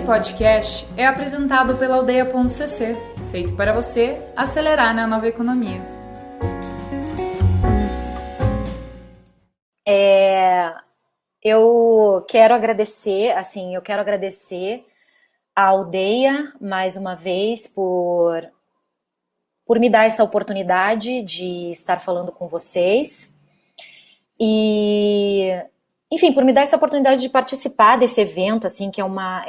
podcast é apresentado pela Aldeia.cc, feito para você acelerar na nova economia. Eu quero agradecer a Aldeia mais uma vez por me dar essa oportunidade de estar falando com vocês e, enfim, por me dar essa oportunidade de participar desse evento, assim, que é uma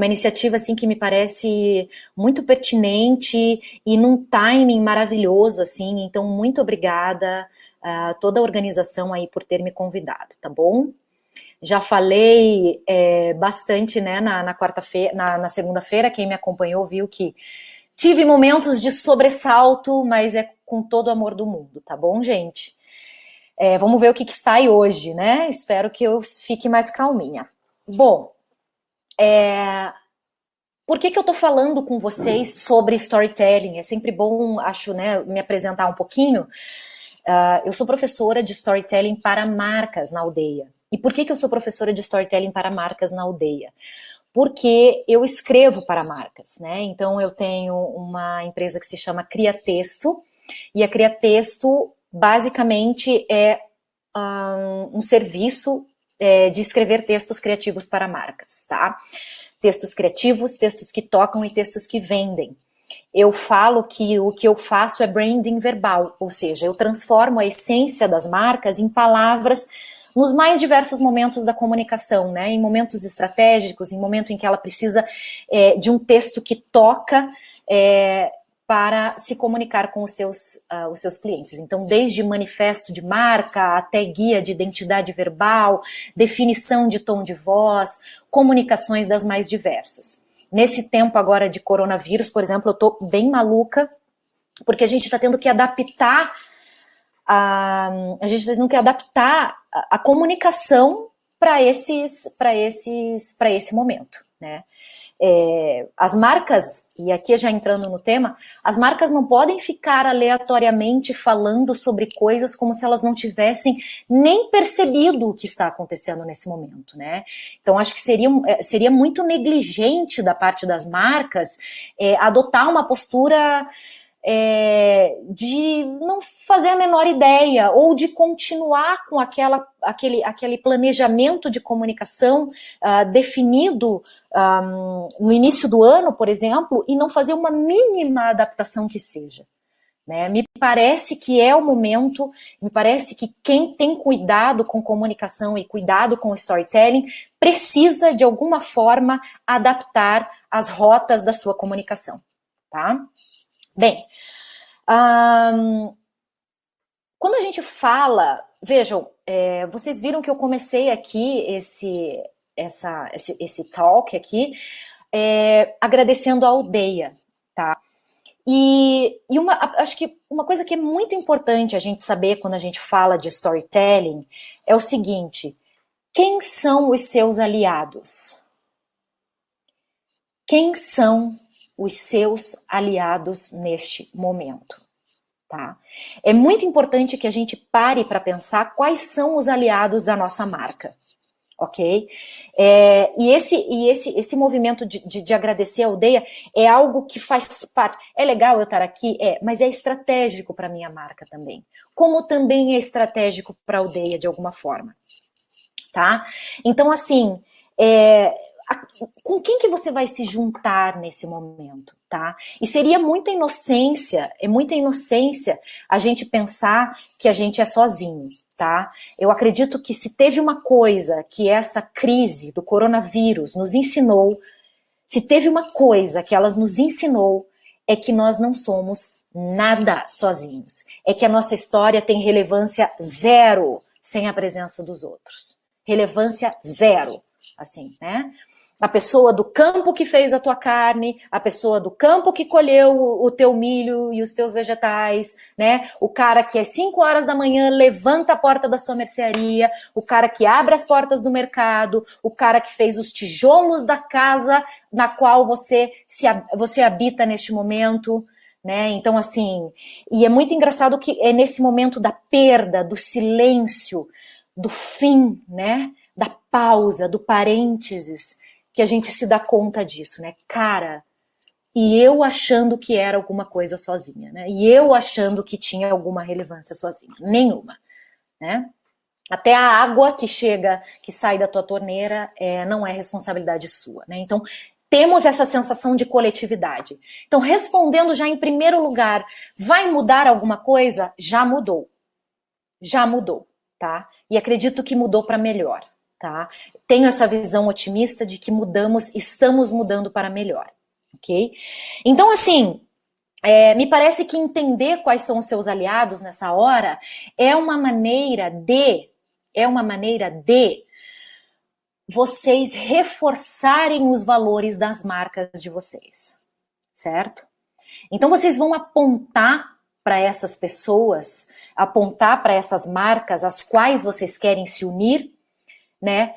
iniciativa, assim, que me parece muito pertinente e num timing maravilhoso, assim. Então, muito obrigada a toda a organização aí por ter me convidado, tá bom? Já falei bastante, né, na quarta-feira, na segunda-feira. Quem me acompanhou viu que tive momentos de sobressalto, mas é com todo o amor do mundo, tá bom, gente? Vamos ver o que sai hoje, né? Espero que eu fique mais calminha. Bom, por que eu tô falando com vocês sobre storytelling? É sempre bom, acho, né, me apresentar um pouquinho. Eu sou professora de storytelling para marcas na Aldeia. E por que eu sou professora de storytelling para marcas na Aldeia? Porque eu escrevo para marcas, né? Então eu tenho uma empresa que se chama Cria Texto, e a Cria Texto basicamente é um serviço de escrever textos criativos para marcas, tá? Textos criativos, textos que tocam e textos que vendem. Eu falo que o que eu faço é branding verbal, ou seja, eu transformo a essência das marcas em palavras nos mais diversos momentos da comunicação, né? Em momentos estratégicos, em momento em que ela precisa de um texto que toca para se comunicar com os seus clientes. Então, desde manifesto de marca até guia de identidade verbal, definição de tom de voz, comunicações das mais diversas. Nesse tempo agora de coronavírus, por exemplo, eu tô bem maluca, porque a gente está tendo que adaptar a comunicação para esse momento, né? As marcas, e aqui já entrando no tema, as marcas não podem ficar aleatoriamente falando sobre coisas como se elas não tivessem nem percebido o que está acontecendo nesse momento, né? Então acho que seria muito negligente da parte das marcas adotar uma postura de não fazer a menor ideia ou de continuar com aquele planejamento de comunicação definido no início do ano, por exemplo, e não fazer uma mínima adaptação que seja, né? Me parece que é o momento, me parece que quem tem cuidado com comunicação e cuidado com storytelling precisa, de alguma forma, adaptar as rotas da sua comunicação, tá? Bem, quando a gente fala, vejam, vocês viram que eu comecei aqui esse talk aqui, agradecendo a Aldeia, tá? E acho que uma coisa que é muito importante a gente saber quando a gente fala de storytelling é o seguinte: quem são os seus aliados? Quem são os seus aliados neste momento, tá? É muito importante que a gente pare para pensar quais são os aliados da nossa marca, ok? E esse movimento de agradecer a Aldeia é algo que faz parte. É legal eu estar aqui, mas é estratégico para a minha marca também, como também é estratégico para a Aldeia de alguma forma, tá? Então, assim, com quem que você vai se juntar nesse momento, tá? E seria muita inocência a gente pensar que a gente é sozinho, tá? Eu acredito que se teve uma coisa que essa crise do coronavírus nos ensinou, se teve uma coisa que ela nos ensinou, é que nós não somos nada sozinhos. É que a nossa história tem relevância zero sem a presença dos outros. Relevância zero, assim, né? A pessoa do campo que fez a tua carne, a pessoa do campo que colheu o teu milho e os teus vegetais, né? O cara que às 5 horas da manhã levanta a porta da sua mercearia, o cara que abre as portas do mercado, o cara que fez os tijolos da casa na qual você habita neste momento, né? Então, assim, e é muito engraçado que é nesse momento da perda, do silêncio, do fim, né? Da pausa, do parênteses, que a gente se dá conta disso, né? Cara, e eu achando que era alguma coisa sozinha, né? E eu achando que tinha alguma relevância sozinha. Nenhuma, né? Até a água que chega, que sai da tua torneira, não é responsabilidade sua, né? Então, temos essa sensação de coletividade. Então, respondendo já em primeiro lugar, vai mudar alguma coisa? Já mudou. Já mudou, tá? E acredito que mudou para melhor, tá? Tenho essa visão otimista de que estamos mudando para melhor, ok? Então, assim, me parece que entender quais são os seus aliados nessa hora é uma maneira de vocês reforçarem os valores das marcas de vocês, certo? Então vocês vão apontar para essas pessoas, apontar para essas marcas às quais vocês querem se unir, né?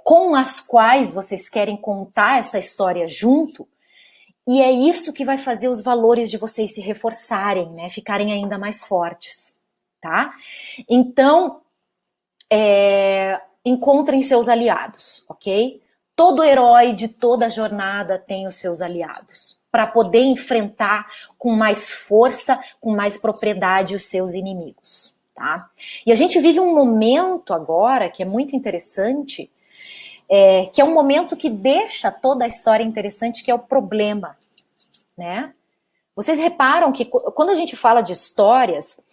Com as quais vocês querem contar essa história junto, e é isso que vai fazer os valores de vocês se reforçarem, né? Ficarem ainda mais fortes, tá? Então, encontrem seus aliados, ok? Todo herói de toda jornada tem os seus aliados, para poder enfrentar com mais força, com mais propriedade os seus inimigos, tá? E a gente vive um momento agora que é muito interessante, que é um momento que deixa toda a história interessante, que é o problema, né? Vocês reparam que quando a gente fala de histórias,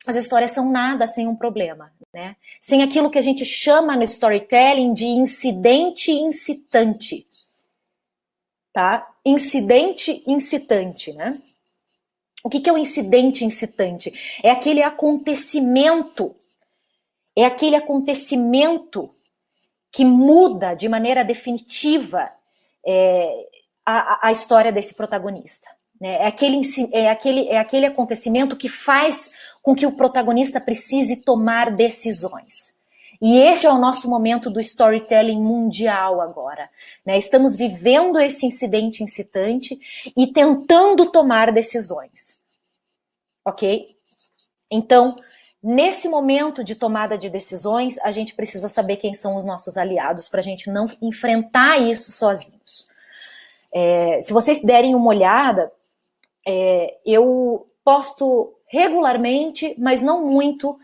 as histórias são nada sem um problema, né? Sem aquilo que a gente chama no storytelling de incidente incitante, tá? Incidente incitante, né? O que é o incidente incitante? É aquele acontecimento que muda de maneira definitiva a história desse protagonista. É aquele acontecimento que faz com que o protagonista precise tomar decisões. E esse é o nosso momento do storytelling mundial agora, né? Estamos vivendo esse incidente incitante e tentando tomar decisões, ok? Então, nesse momento de tomada de decisões, a gente precisa saber quem são os nossos aliados para a gente não enfrentar isso sozinhos. Se vocês derem uma olhada, eu posto regularmente, mas não muito,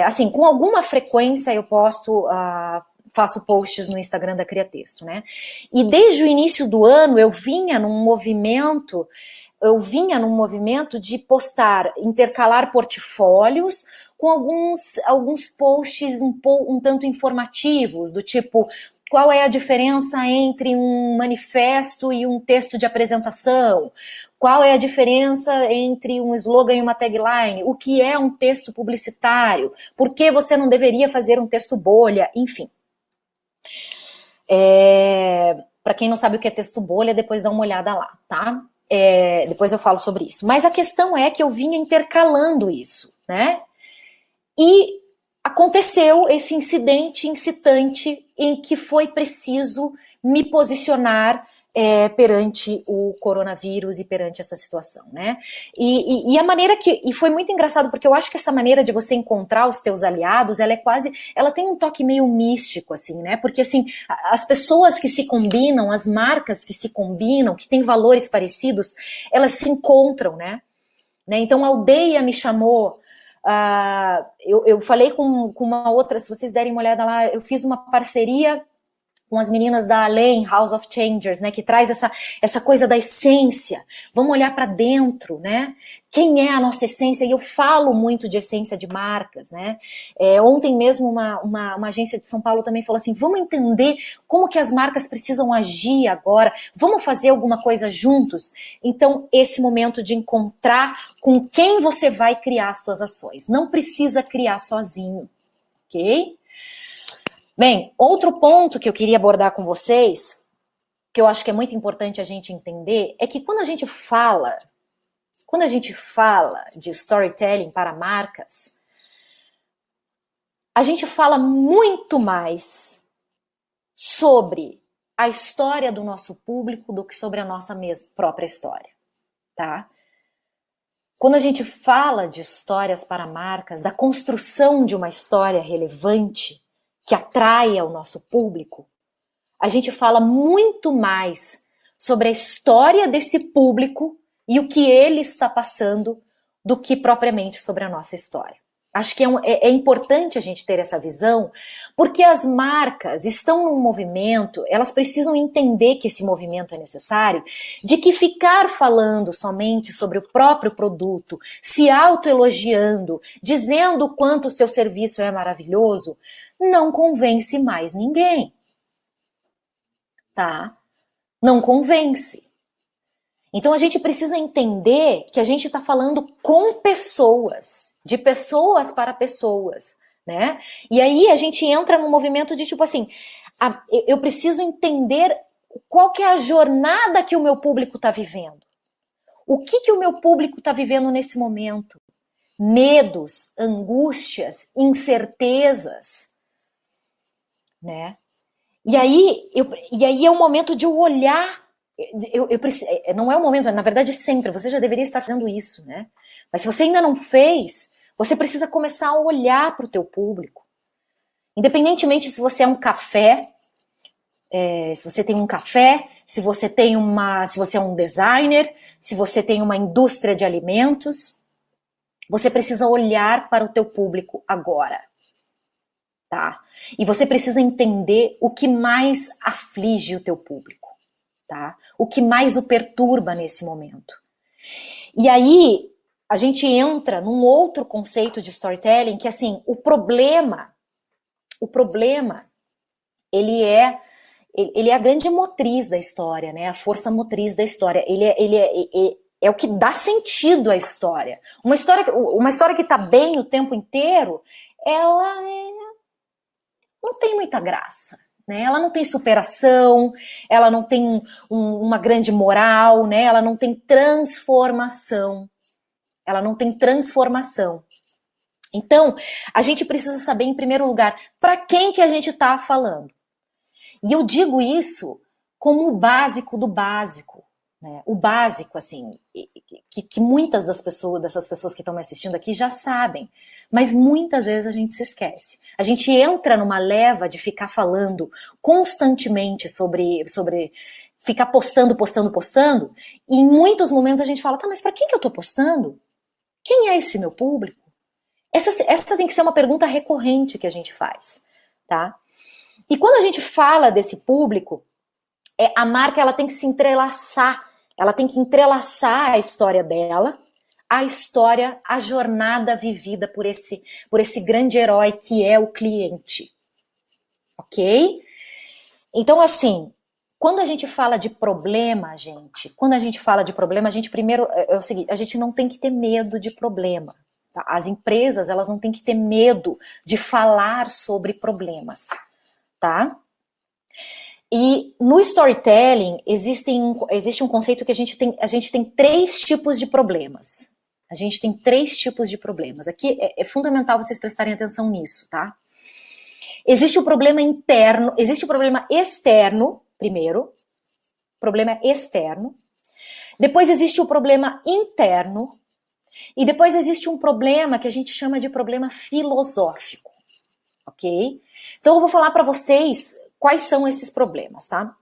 assim, com alguma frequência eu faço posts no Instagram da Criatexto, né? E desde o início do ano eu vinha num movimento de intercalar portfólios com alguns posts um tanto informativos, do tipo, qual é a diferença entre um manifesto e um texto de apresentação? Qual é a diferença entre um slogan e uma tagline? O que é um texto publicitário? Por que você não deveria fazer um texto bolha? Enfim. Para quem não sabe o que é texto bolha, depois dá uma olhada lá, tá? Depois eu falo sobre isso. Mas a questão é que eu vinha intercalando isso, né? E aconteceu esse incidente incitante em que foi preciso me posicionar perante o coronavírus e perante essa situação, né? E a maneira e foi muito engraçado, porque eu acho que essa maneira de você encontrar os teus aliados, ela tem um toque meio místico, assim, né? Porque, assim, as pessoas que se combinam, as marcas que se combinam, que têm valores parecidos, elas se encontram, né? Então, a Aldeia me chamou. Eu falei com uma outra, se vocês derem uma olhada lá, eu fiz uma parceria com as meninas da Além, House of Changers, né, que traz essa coisa da essência. Vamos olhar para dentro, né? Quem é a nossa essência? E eu falo muito de essência de marcas, né? Ontem mesmo uma agência de São Paulo também falou assim, vamos entender como que as marcas precisam agir agora, vamos fazer alguma coisa juntos? Então, esse momento de encontrar com quem você vai criar as suas ações. Não precisa criar sozinho, ok? Bem, outro ponto que eu queria abordar com vocês, que eu acho que é muito importante a gente entender, é que quando a gente fala de storytelling para marcas, a gente fala muito mais sobre a história do nosso público do que sobre a nossa própria história, tá? quando a gente fala de histórias para marcas, da construção de uma história relevante que atraia o nosso público, a gente fala muito mais sobre a história desse público e o que ele está passando do que propriamente sobre a nossa história. Acho que é importante a gente ter essa visão, porque as marcas estão num movimento, elas precisam entender que esse movimento é necessário, de que ficar falando somente sobre o próprio produto, se autoelogiando, dizendo o quanto o seu serviço é maravilhoso, não convence mais ninguém. Tá? Não convence. Então a gente precisa entender que a gente está falando com pessoas, de pessoas para pessoas, né? E aí a gente entra num movimento de tipo assim, eu preciso entender qual que é a jornada que o meu público está vivendo. O que o meu público está vivendo nesse momento? Medos, angústias, incertezas, né? E aí é o momento de eu olhar. Não é o momento, na verdade sempre, você já deveria estar fazendo isso, né? Mas se você ainda não fez, você precisa começar a olhar para o teu público. Independentemente se você é um café, se você tem um café, se você é um designer, se você tem uma indústria de alimentos, você precisa olhar para o teu público agora. Tá? E você precisa entender o que mais aflige o teu público, tá? O que mais o perturba nesse momento. E aí, a gente entra num outro conceito de storytelling, que assim, o problema, ele é a grande motriz da história, né? A força motriz da história. Ele é o que dá sentido à história. Uma história que tá bem o tempo inteiro, ela não tem muita graça, né? Ela não tem superação, ela não tem uma grande moral, né? Ela não tem transformação. Então, a gente precisa saber, em primeiro lugar, para quem que a gente está falando. E eu digo isso como o básico do básico, né? O básico, assim, que muitas dessas pessoas que estão me assistindo aqui já sabem, mas muitas vezes a gente se esquece. A gente entra numa leva de ficar falando constantemente sobre ficar postando, e em muitos momentos a gente fala, tá, mas para quem que eu tô postando? Quem é esse meu público? Essa tem que ser uma pergunta recorrente que a gente faz, tá? E quando a gente fala desse público, a marca ela tem que se entrelaçar, ela tem que entrelaçar a história dela, a jornada vivida por esse grande herói que é o cliente, ok? Então, assim, quando a gente fala de problema, a gente primeiro, é o seguinte, a gente não tem que ter medo de problema. Tá? As empresas, elas não têm que ter medo de falar sobre problemas, tá? E no storytelling existe um conceito que a gente tem 3 tipos de problemas. A gente tem 3 tipos de problemas. Aqui é fundamental vocês prestarem atenção nisso, tá? Existe o problema interno, existe o problema externo, primeiro. Problema externo. Depois existe o problema interno. E depois existe um problema que a gente chama de problema filosófico. Ok? Então eu vou falar para vocês quais são esses problemas, tá?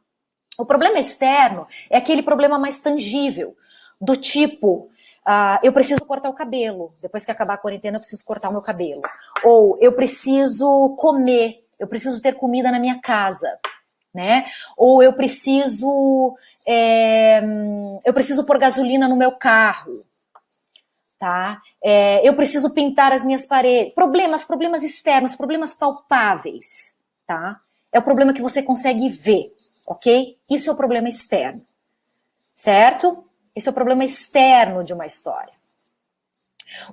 O problema externo é aquele problema mais tangível, do tipo, eu preciso cortar o cabelo, depois que acabar a quarentena eu preciso cortar o meu cabelo. Ou eu preciso comer, eu preciso ter comida na minha casa, né? Ou eu preciso pôr gasolina no meu carro, tá? Eu preciso pintar as minhas paredes. Problemas externos, problemas palpáveis, tá? É o problema que você consegue ver, ok? Isso é o problema externo, certo? Esse é o problema externo de uma história.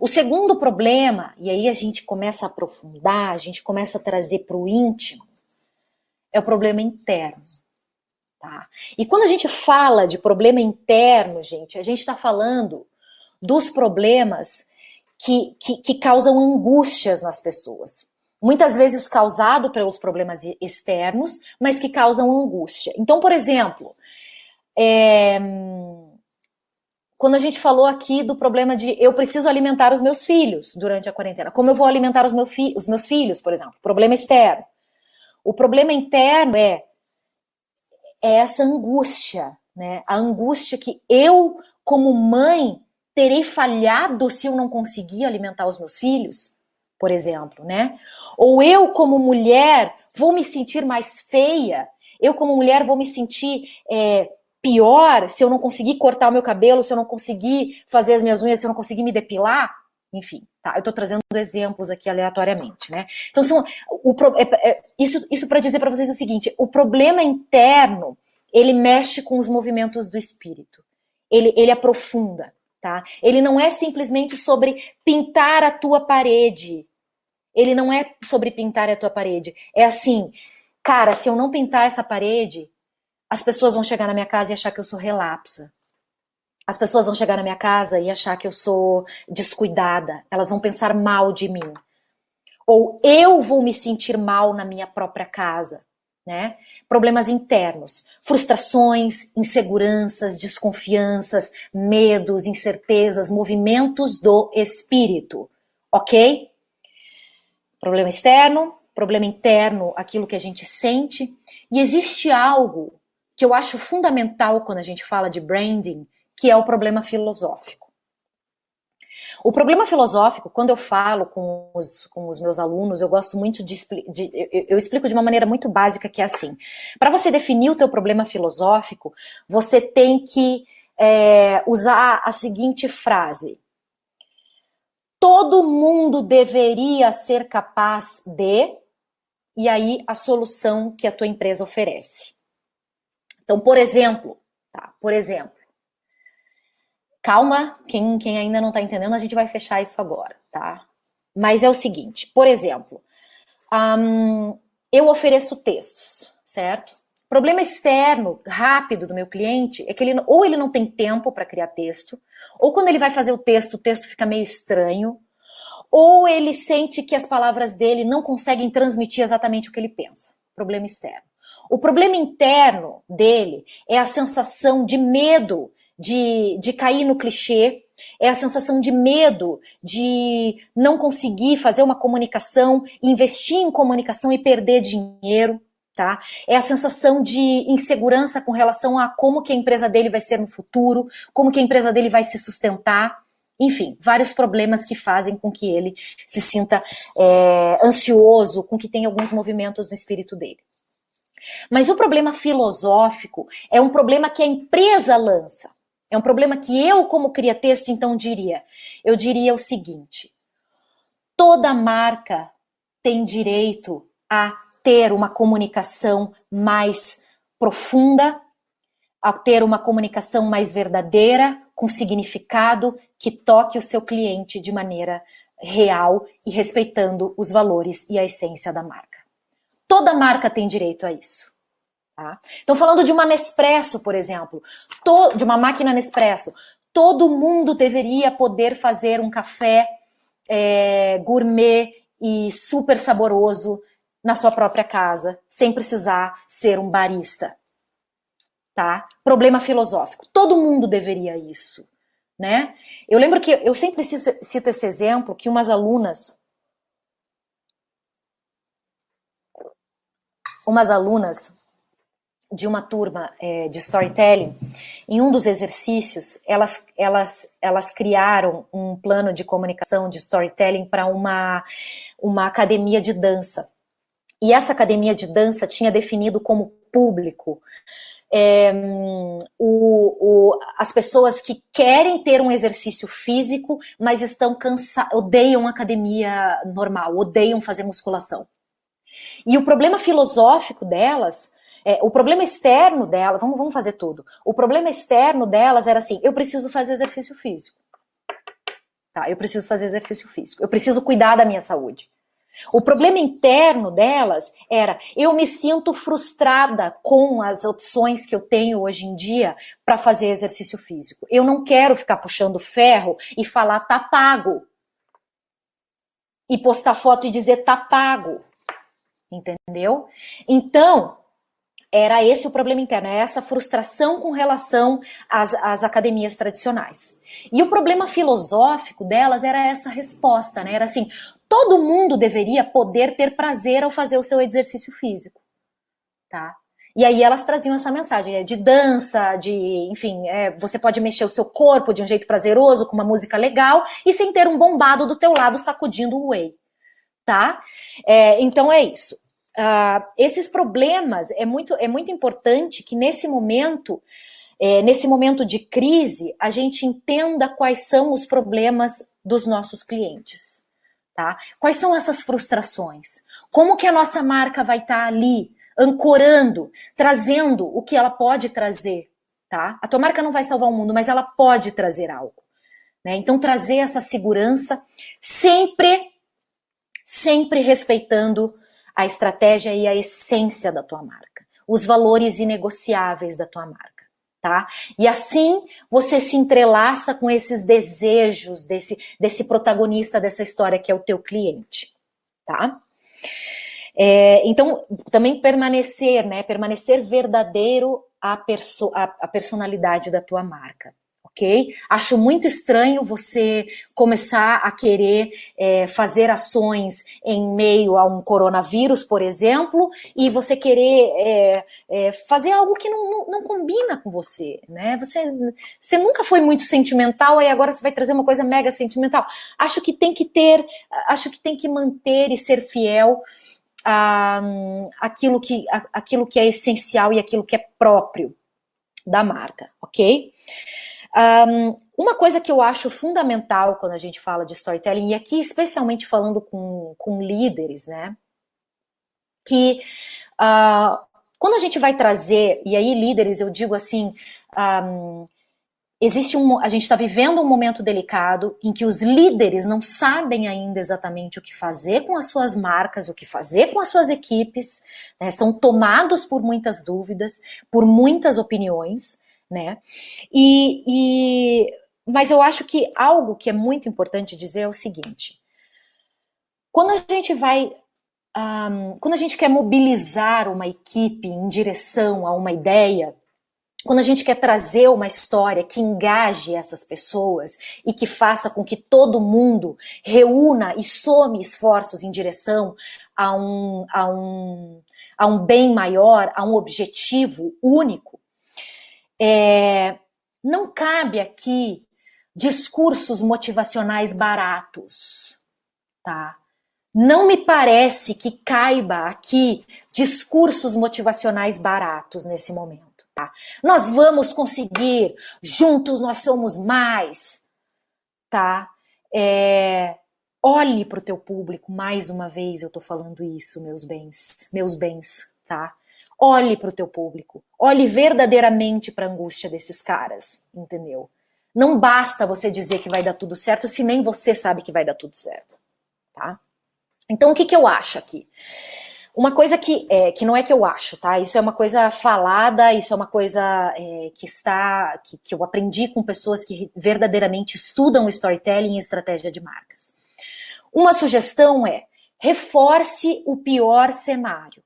O segundo problema, e aí a gente começa a aprofundar, a gente começa a trazer para o íntimo, é o problema interno, tá? E quando a gente fala de problema interno, gente, a gente está falando dos problemas que causam angústias nas pessoas. Muitas vezes causado pelos problemas externos, mas que causam angústia. Então, por exemplo, quando a gente falou aqui do problema de eu preciso alimentar os meus filhos durante a quarentena. Como eu vou alimentar os meus filhos, por exemplo? Problema externo. O problema interno é essa angústia, né? A angústia que eu, como mãe, terei falhado se eu não conseguir alimentar os meus filhos, por exemplo, né? Ou eu, como mulher, vou me sentir mais feia. Eu, como mulher, vou me sentir pior se eu não conseguir cortar o meu cabelo, se eu não conseguir fazer as minhas unhas, se eu não conseguir me depilar. Enfim, tá? Eu tô trazendo exemplos aqui aleatoriamente, né? Então, isso para dizer para vocês o seguinte: o problema interno, ele mexe com os movimentos do espírito. Ele aprofunda, tá? Ele não é simplesmente sobre pintar a tua parede. Ele não é sobre pintar a tua parede. É assim, cara, se eu não pintar essa parede, as pessoas vão chegar na minha casa e achar que eu sou relapsa. As pessoas vão chegar na minha casa e achar que eu sou descuidada. Elas vão pensar mal de mim. Ou eu vou me sentir mal na minha própria casa, né? Problemas internos, frustrações, inseguranças, desconfianças, medos, incertezas, movimentos do espírito, ok? Problema externo, problema interno, aquilo que a gente sente. E existe algo que eu acho fundamental quando a gente fala de branding, que é o problema filosófico. O problema filosófico, quando eu falo com os meus alunos, eu gosto muito eu explico de uma maneira muito básica, que é assim: para você definir o teu problema filosófico, você tem que usar a seguinte frase: todo mundo deveria ser capaz de, e aí a solução que a tua empresa oferece. Então, por exemplo, calma, quem ainda não está entendendo, a gente vai fechar isso agora, tá? Mas é o seguinte, por exemplo, eu ofereço textos, certo? Problema externo, rápido do meu cliente, é que ele não tem tempo para criar texto, ou quando ele vai fazer o texto fica meio estranho, ou ele sente que as palavras dele não conseguem transmitir exatamente o que ele pensa. Problema externo. O problema interno dele é a sensação de medo de cair no clichê, é a sensação de medo de não conseguir fazer uma comunicação, investir em comunicação e perder dinheiro, tá? É a sensação de insegurança com relação a como que a empresa dele vai ser no futuro, como que a empresa dele vai se sustentar. Enfim, vários problemas que fazem com que ele se sinta ansioso, com que tenha alguns movimentos no espírito dele. Mas o problema filosófico é um problema que a empresa lança. É um problema que eu, como cria texto, então diria. Eu diria o seguinte: toda marca tem direito a ter uma comunicação mais profunda, a ter uma comunicação mais verdadeira, com significado, que toque o seu cliente de maneira real e respeitando os valores e a essência da marca. Toda marca tem direito a isso. Tá? Então, falando de uma Nespresso, por exemplo, de uma máquina Nespresso, todo mundo deveria poder fazer um café gourmet e super saboroso na sua própria casa, sem precisar ser um barista. Tá? Problema filosófico. Todo mundo deveria isso, né? Eu lembro que eu sempre cito esse exemplo, que umas alunas de uma turma de storytelling, em um dos exercícios, elas criaram um plano de comunicação de storytelling para uma academia de dança. E essa academia de dança tinha definido como público as pessoas que querem ter um exercício físico, mas estão cansadas, odeiam academia normal, odeiam fazer musculação. E o problema filosófico delas, o problema externo delas, vamos fazer tudo. O problema externo delas era assim: eu preciso fazer exercício físico. Tá, eu preciso fazer exercício físico. Eu preciso cuidar da minha saúde. O problema interno delas era: eu me sinto frustrada com as opções que eu tenho hoje em dia para fazer exercício físico. Eu não quero ficar puxando ferro e falar tá pago. E postar foto e dizer tá pago. Entendeu? Então, Era esse o problema interno, é essa frustração com relação às academias tradicionais. E o problema filosófico delas era essa resposta, né? Era assim, todo mundo deveria poder ter prazer ao fazer o seu exercício físico, tá? E aí elas traziam essa mensagem de dança, enfim, você pode mexer o seu corpo de um jeito prazeroso, com uma música legal, e sem ter um bombado do teu lado sacudindo o whey, tá? Então é isso. Esses problemas, é muito importante que nesse momento de crise, a gente entenda quais são os problemas dos nossos clientes, tá? Quais são essas frustrações? Como que a nossa marca vai estar ali, ancorando, trazendo o que ela pode trazer, tá? A tua marca não vai salvar o mundo, mas ela pode trazer algo, né? Então, trazer essa segurança, sempre respeitando a estratégia e a essência da tua marca, os valores inegociáveis da tua marca, tá? E assim você se entrelaça com esses desejos desse protagonista dessa história que é o teu cliente, tá? Então, também permanecer verdadeiro à personalidade da tua marca. Okay? Acho muito estranho você começar a querer fazer ações em meio a um coronavírus, por exemplo, e você querer fazer algo que não combina com você, né? Você nunca foi muito sentimental, aí agora você vai trazer uma coisa mega sentimental. Acho que tem que manter e ser fiel aquilo que é essencial e aquilo que é próprio da marca, ok? Uma coisa que eu acho fundamental quando a gente fala de storytelling, e aqui especialmente falando com líderes, né, que quando a gente vai trazer, e aí líderes eu digo assim, a gente está vivendo um momento delicado em que os líderes não sabem ainda exatamente o que fazer com as suas marcas, o que fazer com as suas equipes, né, são tomados por muitas dúvidas, por muitas opiniões, né? Mas eu acho que algo que é muito importante dizer é o seguinte: quando a gente quer mobilizar uma equipe em direção a uma ideia, quando a gente quer trazer uma história que engaje essas pessoas e que faça com que todo mundo reúna e some esforços em direção a um bem maior, a um objetivo único, não cabe aqui discursos motivacionais baratos, tá? Não me parece que caiba aqui discursos motivacionais baratos nesse momento, tá? Nós vamos conseguir, juntos nós somos mais, tá? Olhe para o teu público, mais uma vez eu tô falando isso, meus bens, tá? Olhe para o teu público, olhe verdadeiramente para a angústia desses caras, entendeu? Não basta você dizer que vai dar tudo certo se nem você sabe que vai dar tudo certo, tá? Então, o que eu acho aqui? Uma coisa que não é que eu acho, tá? Isso é uma coisa falada, isso é uma coisa que eu aprendi com pessoas que verdadeiramente estudam storytelling e estratégia de marcas. Uma sugestão é: reforce o pior cenário.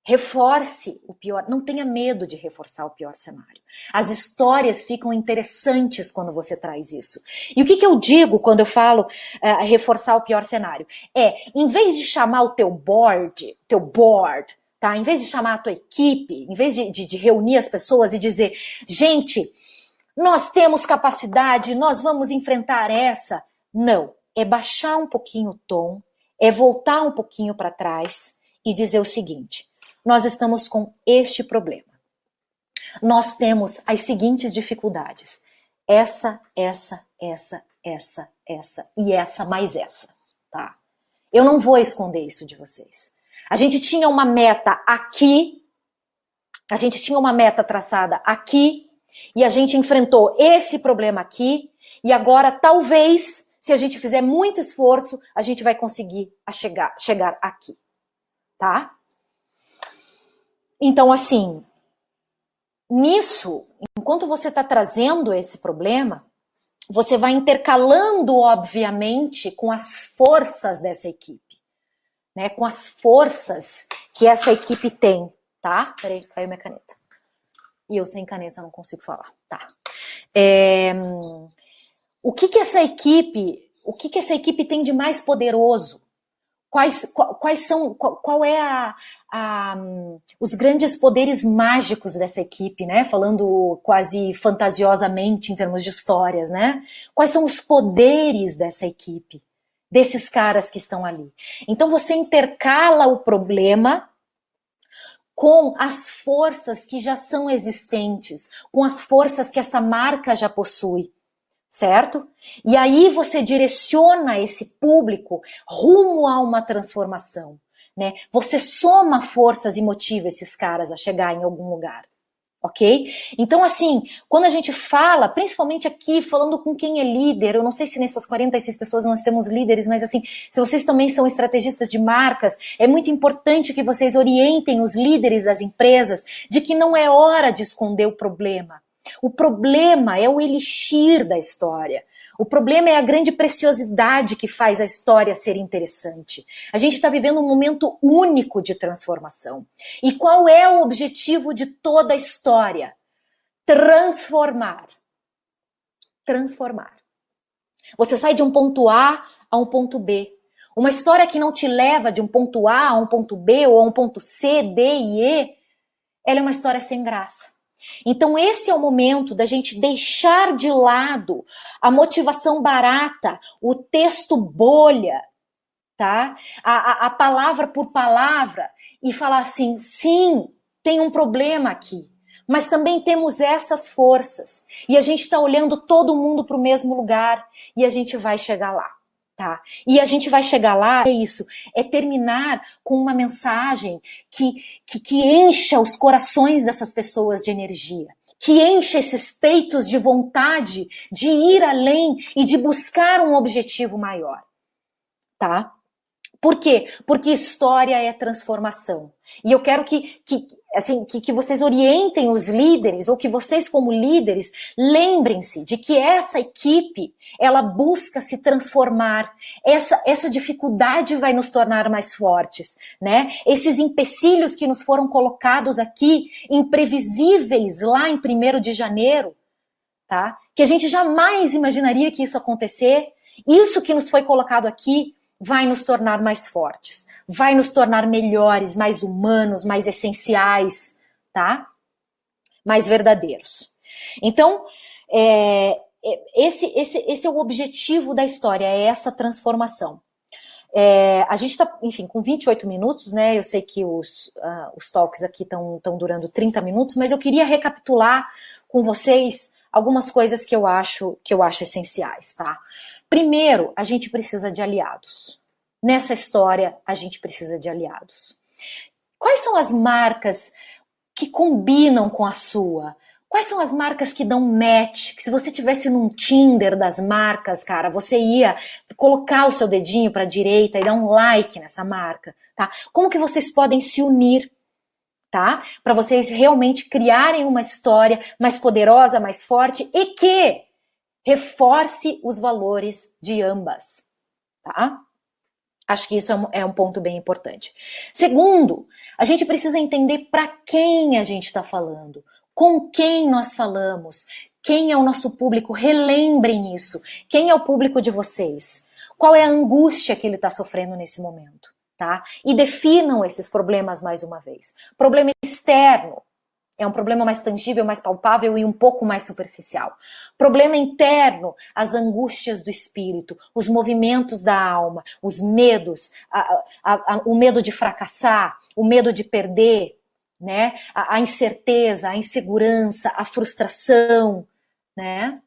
Reforce o pior, não tenha medo de reforçar o pior cenário. As histórias ficam interessantes quando você traz isso. E o que eu digo quando eu falo reforçar o pior cenário? Em vez de chamar o teu board, tá? Em vez de chamar a tua equipe, em vez de reunir as pessoas e dizer, gente, nós temos capacidade, nós vamos enfrentar essa. Não, é baixar um pouquinho o tom, é voltar um pouquinho para trás e dizer o seguinte: nós estamos com este problema. Nós temos as seguintes dificuldades. Essa e essa mais essa, tá? Eu não vou esconder isso de vocês. A gente tinha uma meta aqui, a gente tinha uma meta traçada aqui, e a gente enfrentou esse problema aqui, e agora talvez, se a gente fizer muito esforço, a gente vai conseguir chegar aqui, tá? Então, assim, nisso, enquanto você está trazendo esse problema, você vai intercalando, obviamente, com as forças dessa equipe, né? Com as forças que essa equipe tem, tá? Peraí, caiu minha caneta. E eu sem caneta não consigo falar, tá? O que que essa equipe tem de mais poderoso? Qual é os grandes poderes mágicos dessa equipe, né? Falando quase fantasiosamente em termos de histórias, né? Quais são os poderes dessa equipe, desses caras que estão ali? Então você intercala o problema com as forças que já são existentes, com as forças que essa marca já possui. Certo? E aí você direciona esse público rumo a uma transformação, né? Você soma forças e motiva esses caras a chegar em algum lugar, ok? Então, assim, quando a gente fala, principalmente aqui, falando com quem é líder, eu não sei se nessas 46 pessoas nós temos líderes, mas assim, se vocês também são estrategistas de marcas, é muito importante que vocês orientem os líderes das empresas de que não é hora de esconder o problema. O problema é o elixir da história. O problema é a grande preciosidade que faz a história ser interessante. A gente está vivendo um momento único de transformação. E qual é o objetivo de toda a história? Transformar. Transformar. Você sai de um ponto A a um ponto B. Uma história que não te leva de um ponto A a um ponto B ou a um ponto C, D e E, ela é uma história sem graça. Então esse é o momento da gente deixar de lado a motivação barata, o texto bolha, tá? A palavra por palavra e falar assim, sim, tem um problema aqui, mas também temos essas forças e a gente está olhando todo mundo para o mesmo lugar e a gente vai chegar lá. Tá? E a gente vai chegar lá, é isso, é terminar com uma mensagem que encha os corações dessas pessoas de energia, que encha esses peitos de vontade de ir além e de buscar um objetivo maior, tá? Por quê? Porque história é transformação. E eu quero que vocês orientem os líderes, ou que vocês como líderes, lembrem-se de que essa equipe, ela busca se transformar. Essa dificuldade vai nos tornar mais fortes, né? Esses empecilhos que nos foram colocados aqui, imprevisíveis lá em 1º de janeiro, tá? Que a gente jamais imaginaria que isso acontecer. Isso que nos foi colocado aqui vai nos tornar mais fortes, vai nos tornar melhores, mais humanos, mais essenciais, tá? Mais verdadeiros. Então, esse é o objetivo da história, é essa transformação. A gente está, enfim, com 28 minutos, né? Eu sei que os talks aqui estão durando 30 minutos, mas eu queria recapitular com vocês algumas coisas que eu acho essenciais, tá? Primeiro, a gente precisa de aliados. Nessa história, a gente precisa de aliados. Quais são as marcas que combinam com a sua? Quais são as marcas que dão match? Que se você tivesse num Tinder das marcas, cara, você ia colocar o seu dedinho para a direita e dar um like nessa marca, tá? Como que vocês podem se unir, tá? Para vocês realmente criarem uma história mais poderosa, mais forte e que reforce os valores de ambas, tá? Acho que isso é um ponto bem importante. Segundo, a gente precisa entender para quem a gente está falando, com quem nós falamos, quem é o nosso público, relembrem isso. Quem é o público de vocês? Qual é a angústia que ele está sofrendo nesse momento, tá? E definam esses problemas mais uma vez. Problema externo. É um problema mais tangível, mais palpável e um pouco mais superficial. Problema interno, as angústias do espírito, os movimentos da alma, os medos, o medo de fracassar, o medo de perder, né? A incerteza, a insegurança, a frustração, né?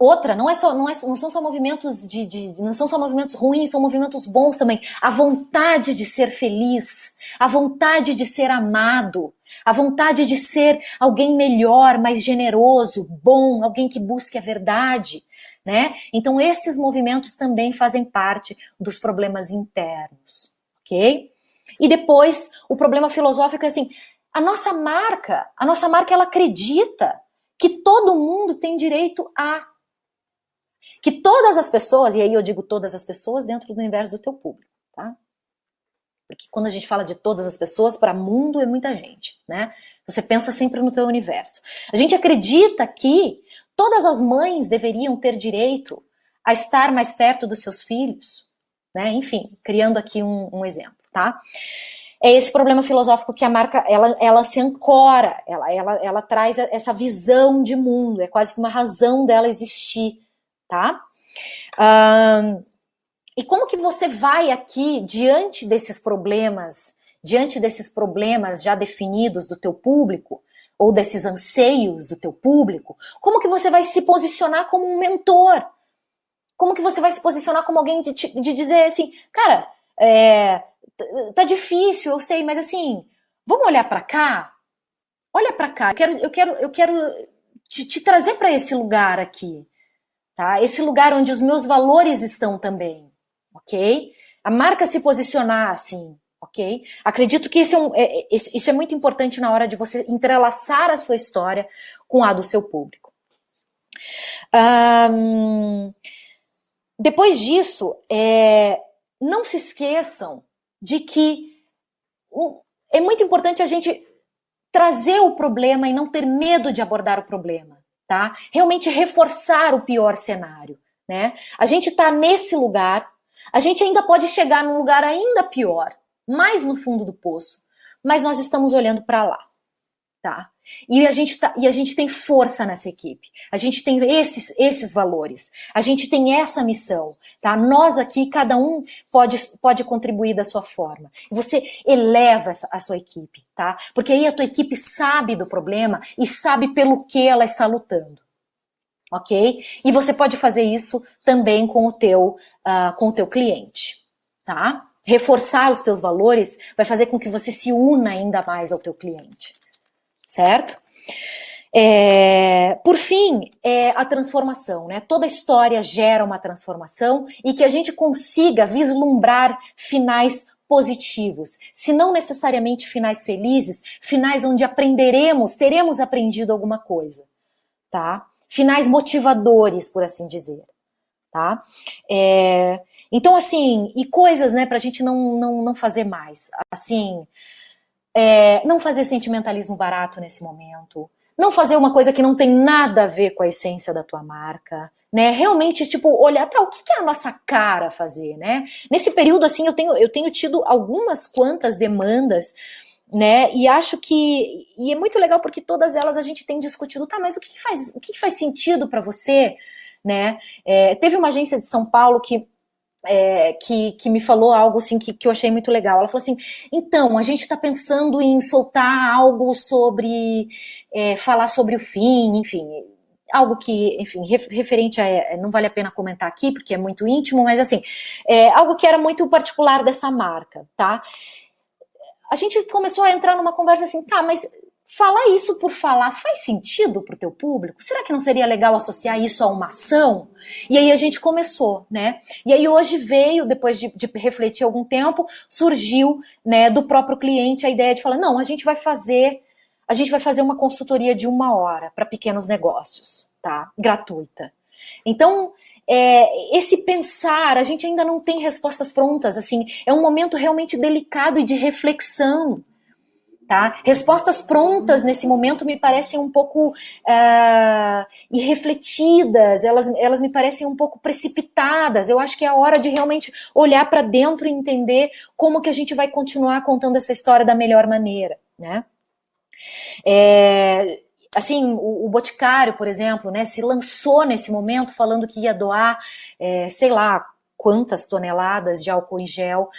Outra, não são só movimentos não são só movimentos ruins, são movimentos bons também. A vontade de ser feliz, a vontade de ser amado, a vontade de ser alguém melhor, mais generoso, bom, alguém que busque a verdade, né? Então esses movimentos também fazem parte dos problemas internos, ok? E depois, o problema filosófico é assim, a nossa marca ela acredita que todo mundo tem direito a que todas as pessoas, e aí eu digo todas as pessoas dentro do universo do teu público, tá? Porque quando a gente fala de todas as pessoas, para mundo é muita gente, né? Você pensa sempre no teu universo. A gente acredita que todas as mães deveriam ter direito a estar mais perto dos seus filhos, né? Enfim, criando aqui um exemplo, tá? É esse problema filosófico que a marca, ela se ancora, ela traz essa visão de mundo, é quase que uma razão dela existir, tá? E como que você vai aqui, diante desses problemas já definidos do teu público, ou desses anseios do teu público, como que você vai se posicionar como um mentor? Como que você vai se posicionar como alguém de dizer assim, cara, tá difícil, eu sei, mas assim, vamos olhar para cá? Olha para cá, eu quero te trazer para esse lugar aqui, tá? Esse lugar onde os meus valores estão também, ok? A marca se posicionar assim, ok? Acredito que isso é muito importante na hora de você entrelaçar a sua história com a do seu público. Depois disso, não se esqueçam de que é muito importante a gente trazer o problema e não ter medo de abordar o problema, tá? Realmente reforçar o pior cenário, né? A gente tá nesse lugar, a gente ainda pode chegar num lugar ainda pior, mais no fundo do poço, mas nós estamos olhando para lá, tá? E a gente tem força nessa equipe, a gente tem esses valores, a gente tem essa missão, tá? Nós aqui, cada um pode contribuir da sua forma. Você eleva a sua equipe, tá? Porque aí a tua equipe sabe do problema e sabe pelo que ela está lutando, ok? E você pode fazer isso também com o teu cliente, tá? Reforçar os teus valores vai fazer com que você se una ainda mais ao teu cliente. Certo? Por fim, a transformação, né? Toda história gera uma transformação e que a gente consiga vislumbrar finais positivos, se não necessariamente finais felizes, finais onde teremos aprendido alguma coisa, tá? Finais motivadores, por assim dizer, tá? Então, assim, e coisas, né, pra gente não fazer mais, assim... não fazer sentimentalismo barato nesse momento, não fazer uma coisa que não tem nada a ver com a essência da tua marca, né? Realmente, tipo, olhar, tá, o que é a nossa cara fazer, né? Nesse período, assim, eu tenho tido algumas quantas demandas, né? E acho que é muito legal porque todas elas a gente tem discutido, tá, mas o que faz sentido para você, né? Teve uma agência de São Paulo que me falou algo assim que eu achei muito legal. Ela falou assim, então, a gente está pensando em soltar algo sobre, falar sobre o fim, enfim, algo que, enfim, referente a, não vale a pena comentar aqui, porque é muito íntimo, mas assim, algo que era muito particular dessa marca, tá? A gente começou a entrar numa conversa assim, tá, mas falar isso por falar faz sentido pro teu público? Será que não seria legal associar isso a uma ação? E aí a gente começou, né? E aí hoje veio, depois de refletir algum tempo, surgiu, né, do próprio cliente a ideia de falar, não, a gente vai fazer uma consultoria de 1 hora para pequenos negócios, tá? Gratuita. Então, esse pensar, a gente ainda não tem respostas prontas, assim, é um momento realmente delicado e de reflexão, tá? Respostas prontas nesse momento me parecem um pouco irrefletidas, elas me parecem um pouco precipitadas. Eu acho que é a hora de realmente olhar para dentro e entender como que a gente vai continuar contando essa história da melhor maneira, né? Assim, o Boticário, por exemplo, né, se lançou nesse momento falando que ia doar, sei lá, quantas toneladas de álcool em gel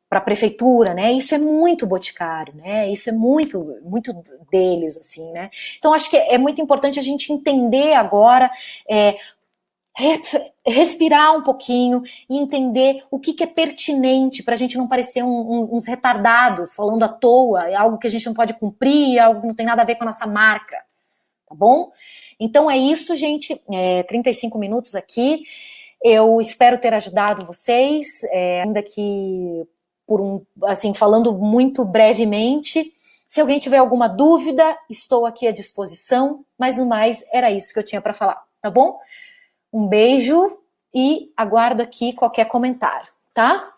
para a prefeitura, né? Isso é muito Boticário, né? Isso é muito, muito deles, assim, né? Então, acho que é muito importante a gente entender agora, respirar um pouquinho e entender o que é pertinente para a gente não parecer uns retardados falando à toa, é algo que a gente não pode cumprir, é algo que não tem nada a ver com a nossa marca, tá bom? Então é isso, gente, 35 minutos aqui, eu espero ter ajudado vocês, ainda que assim, falando muito brevemente. Se alguém tiver alguma dúvida, estou aqui à disposição, mas no mais era isso que eu tinha para falar, tá bom? Um beijo e aguardo aqui qualquer comentário, tá?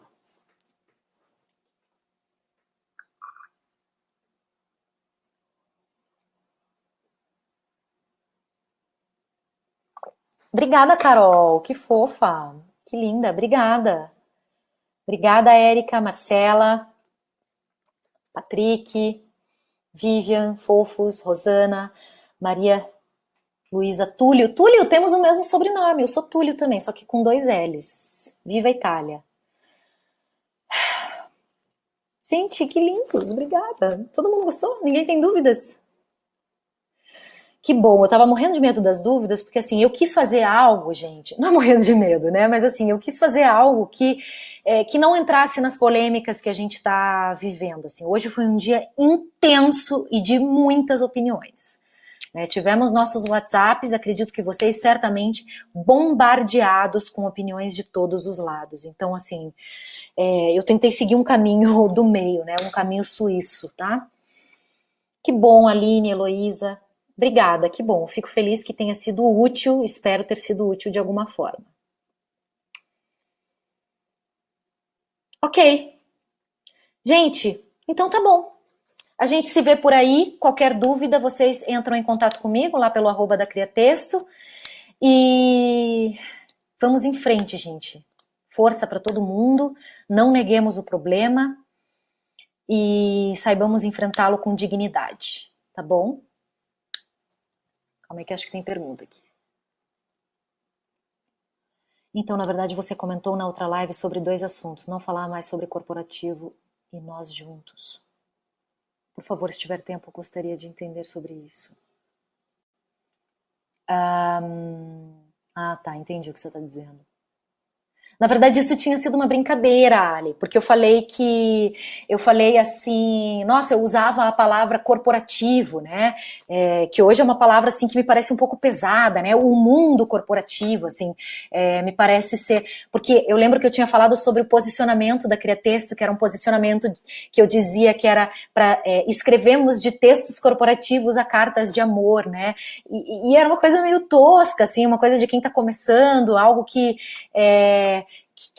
Obrigada, Carol, que fofa, que linda, obrigada. Obrigada, Érica, Marcela, Patrick, Vivian, Fofos, Rosana, Maria Luísa, Túlio. Túlio, temos o mesmo sobrenome, eu sou Túlio também, só que com 2 L's. Viva a Itália. Gente, que lindos, obrigada. Todo mundo gostou? Ninguém tem dúvidas? Que bom, eu tava morrendo de medo das dúvidas, porque assim, eu quis fazer algo, gente, não morrendo de medo, né? Mas assim, eu quis fazer algo que não entrasse nas polêmicas que a gente tá vivendo. Assim, hoje foi um dia intenso e de muitas opiniões. Né? Tivemos nossos WhatsApps, acredito que vocês certamente bombardeados com opiniões de todos os lados. Então, assim, eu tentei seguir um caminho do meio, né? Um caminho suíço, tá? Que bom, Aline, Heloísa. Obrigada, que bom. Fico feliz que tenha sido útil, espero ter sido útil de alguma forma. Ok. Gente, então tá bom. A gente se vê por aí. Qualquer dúvida, vocês entram em contato comigo lá pelo @ da Criatexto. E vamos em frente, gente. Força para todo mundo. Não neguemos o problema e saibamos enfrentá-lo com dignidade. Tá bom? Calma aí que acho que tem pergunta aqui. Então, na verdade, você comentou na outra live sobre 2 assuntos. Não falar mais sobre corporativo e nós juntos. Por favor, se tiver tempo, eu gostaria de entender sobre isso. Tá, entendi o que você está dizendo. Na verdade, isso tinha sido uma brincadeira, Ali, porque eu falei assim, nossa, eu usava a palavra corporativo, né? Que hoje é uma palavra assim que me parece um pouco pesada, né? O mundo corporativo, assim, me parece ser, porque eu lembro que eu tinha falado sobre o posicionamento da Criatexto, que era um posicionamento que eu dizia que era para escrevemos de textos corporativos a cartas de amor, né? E era uma coisa meio tosca, assim, uma coisa de quem está começando, algo que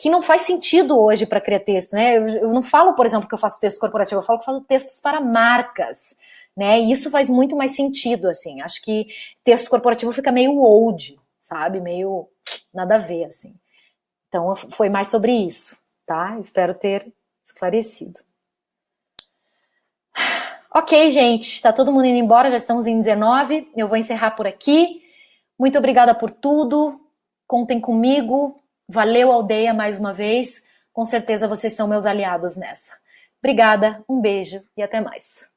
não faz sentido hoje para criar texto, né? Eu não falo, por exemplo, que eu faço texto corporativo, eu falo que eu faço textos para marcas, né? E isso faz muito mais sentido, assim. Acho que texto corporativo fica meio old, sabe? Meio nada a ver, assim. Então, foi mais sobre isso, tá? Espero ter esclarecido. Ok, gente, tá todo mundo indo embora, já estamos em 19, eu vou encerrar por aqui. Muito obrigada por tudo, contem comigo. Valeu, aldeia, mais uma vez. Com certeza vocês são meus aliados nessa. Obrigada, um beijo e até mais.